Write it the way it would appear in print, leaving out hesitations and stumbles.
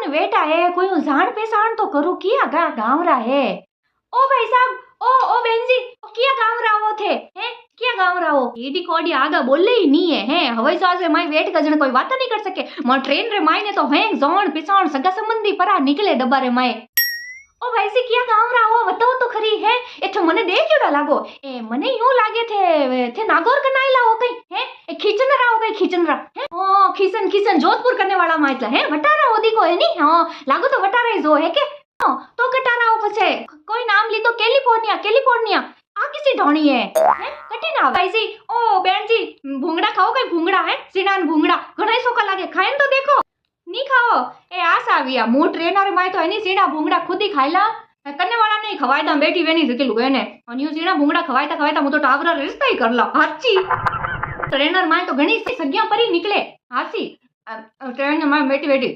कौन बेटा है, कोई जान पहचान तो करो, किया गाँव रहा है। ओ भाई साहब, ओ बहन जी, किया गाँव रहा हो थे, हैं किया गाँव रहा हो, एडी कोडी आगा बोले ही नहीं है, हैं हवाई जहाज रे माई वेट गजन कोई बात नहीं कर सके, मां ट्रेन रे माई ने तो हैं जान पहचान सगा संबंधी परा निकले डब्बा रे माई। ओ भाई सी किया गाँव रहा हो, बताओ तो खरी है, एठो मने देख क्यों लागो, ए मने यूं लागे थे नागौर कनाईला हो कहीं, हैं ए खींचनरा हो कहीं, खींचनरा हैं, ओ खीसन जोधपुर करने वाला माइतला है, वटारा ओदी को है नी, हां लागो तो वटारा ही जो है के, तो कटारा हो पछे कोई नाम ली तो कैलिफोर्निया आ किसी ढोणी है, हैं कटी ना भाई सी। ओ बहन जी भूंगड़ा खाओ, कई भूंगड़ा है सीनान भूंगड़ा घणा सोका लागे, खाएन तो देखो, नहीं खाओ ए आस आविया मु ट्रेनर माय तो एनी सीना भूंगड़ा खुद ही खाईला, करने वाला नहीं खवायता बेटी वेनी जके लुगे ने अन्यू सीना भूंगड़ा खवायता मु तो टावरा रिश्ता ही करला हाची। ट्रेनर माय तो घणी सगिया परी निकले हाची ट्रेनर माय बेटी